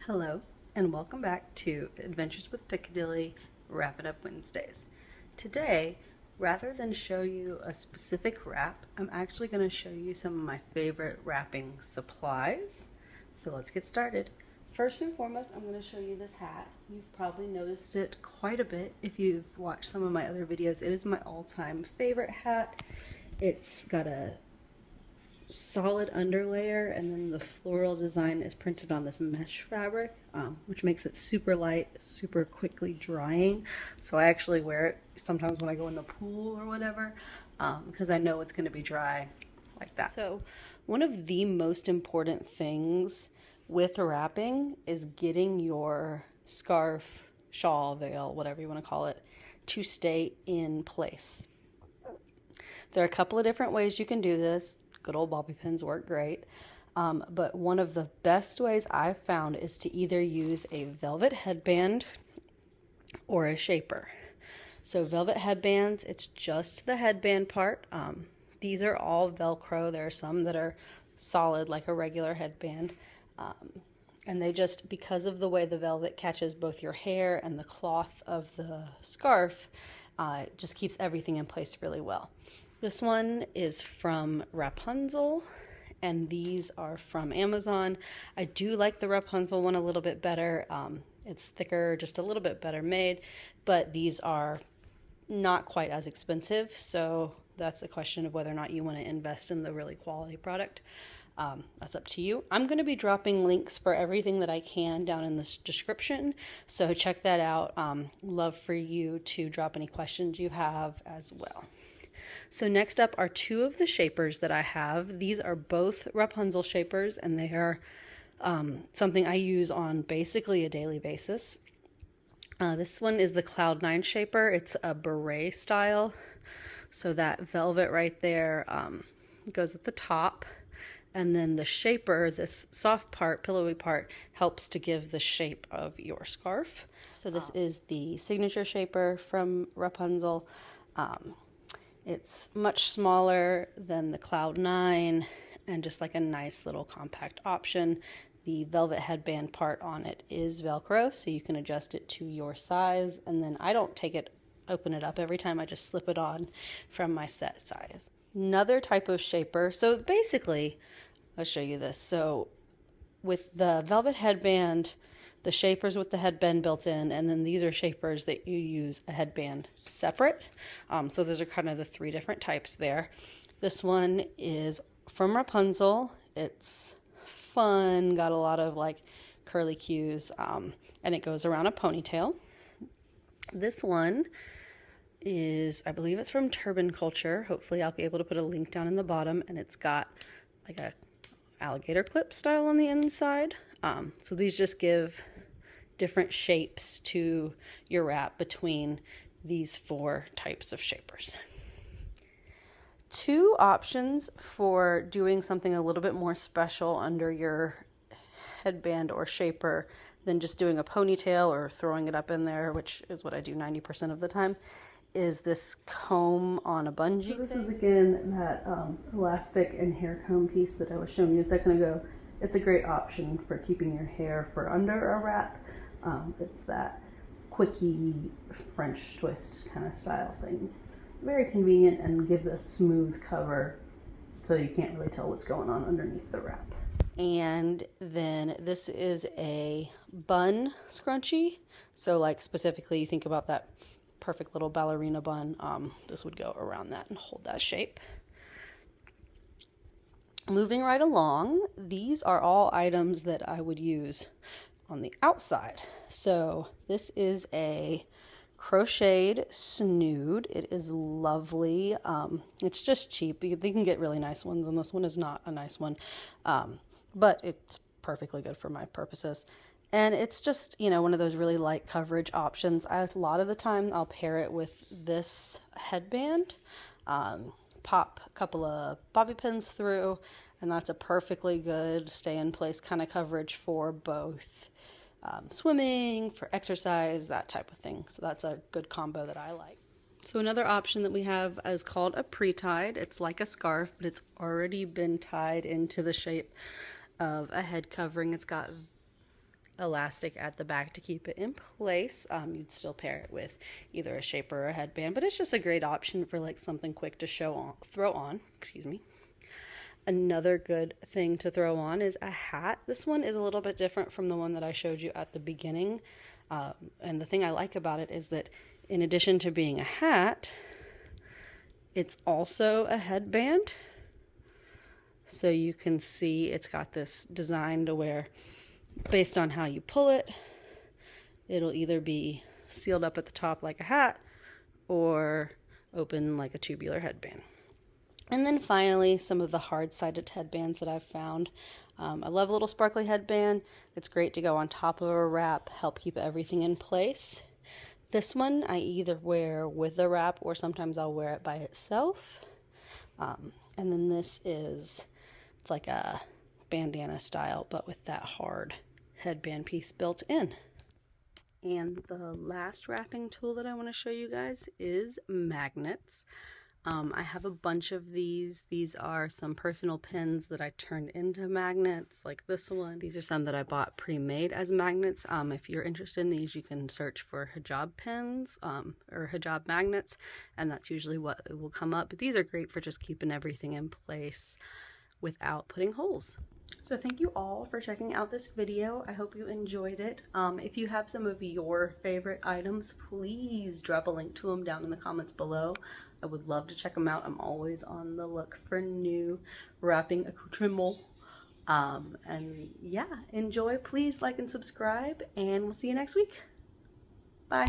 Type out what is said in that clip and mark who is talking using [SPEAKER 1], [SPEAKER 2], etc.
[SPEAKER 1] Hello, and welcome back to Adventures with Piccadilly Wrap It Up Wednesdays. Today, rather than show you a specific wrap, I'm actually going to show you some of my favorite wrapping supplies. So let's get started. First and foremost, I'm going to show you this hat. You've probably noticed it quite a bit if you've watched some of my other videos. It is my all-time favorite hat. It's got a solid underlayer, and then the floral design is printed on this mesh fabric, which makes it super light, super quickly drying. So I actually wear it sometimes when I go in the pool or whatever, because I know it's going to be dry like that. So one of the most important things with wrapping is getting your scarf, shawl, veil, whatever you want to call it, to stay in place. There are a couple of different ways you can do this. Good old bobby pins work great. But one of the best ways I've found is to either use a velvet headband or a shaper. So velvet headbands, it's just the headband part. These are all Velcro. There are some that are solid like a regular headband. And they just, because of the way the velvet catches both your hair and the cloth of the scarf, it just keeps everything in place really well. This one is from Rapunzel, and these are from Amazon. I do like the Rapunzel one a little bit better. It's thicker, just a little bit better made, but these are not quite as expensive, so that's a question of whether or not you want to invest in the really quality product. That's up to you. I'm going to be dropping links for everything that I can down in this description, so check that out. Love for you to drop any questions you have as well. So next up are two of the shapers that I have. These are both Rapunzel shapers, and they are something I use on basically a daily basis. This one is the Cloud 9 shaper. It's a beret style. So that velvet right there goes at the top. And then the shaper, this soft part, pillowy part, helps to give the shape of your scarf. So this is the signature shaper from Rapunzel. It's much smaller than the Cloud 9 and just like a nice little compact option. The velvet headband part on it is Velcro, so you can adjust it to your size. And then I don't open it up every time. I just slip it on from my set size. Another type of shaper. So basically, I'll show you this. So with the velvet headband, the shapers with the headband built in, and then these are shapers that you use a headband separate. So those are kind of the three different types there. This one is from Rapunzel. It's fun, got a lot of like curly cues, and it goes around a ponytail. This one is, I believe it's from Turban Culture. Hopefully I'll be able to put a link down in the bottom, and it's got like a alligator clip style on the inside. So these just give different shapes to your wrap between these four types of shapers. Two options for doing something a little bit more special under your headband or shaper than just doing a ponytail or throwing it up in there, which is what I do 90% of the time, is this comb on a bungee. So this is again that elastic and hair comb piece that I was showing you a second ago. It's a great option for keeping your hair for under a wrap. It's that quickie French twist kind of style thing. It's very convenient and gives a smooth cover so you can't really tell what's going on underneath the wrap. And then this is a bun scrunchie. So like specifically you think about that perfect little ballerina bun. This would go around that and hold that shape. Moving right along, these are all items that I would use on the outside. So this is a crocheted snood. It is lovely. It's just cheap. You can get really nice ones, and this one is not a nice one, but it's perfectly good for my purposes. And it's just, one of those really light coverage options. A lot of the time I'll pair it with this headband, pop a couple of bobby pins through, and that's a perfectly good stay in place kind of coverage for both swimming, for exercise, that type of thing. So that's a good combo that I like. So another option that we have is called a pre-tied. It's like a scarf, but it's already been tied into the shape of a head covering. It's got elastic at the back to keep it in place. You'd still pair it with either a shaper or a headband, but it's just a great option for like something quick to throw on, excuse me. Another good thing to throw on is a hat. This one is a little bit different from the one that I showed you at the beginning. And the thing I like about it is that in addition to being a hat, it's also a headband. So you can see it's got this design to where, based on how you pull it, it'll either be sealed up at the top like a hat or open like a tubular headband. And then finally, some of the hard-sided headbands that I've found. I love a little sparkly headband. It's great to go on top of a wrap, help keep everything in place. This one I either wear with a wrap or sometimes I'll wear it by itself. And then this is, it's like a bandana style, but with that hard headband piece built in. And the last wrapping tool that I want to show you guys is magnets. I have a bunch of these. These are some personal pins that I turned into magnets, like this one. These are some that I bought pre-made as magnets. If you're interested in these, you can search for hijab pins or hijab magnets, and that's usually what will come up. But these are great for just keeping everything in place without putting holes. So thank you all for checking out this video. I hope you enjoyed it. If you have some of your favorite items, please drop a link to them down in the comments below. I would love to check them out. I'm always on the look for new wrapping accoutrements. And yeah, enjoy. Please like and subscribe, and we'll see you next week. Bye.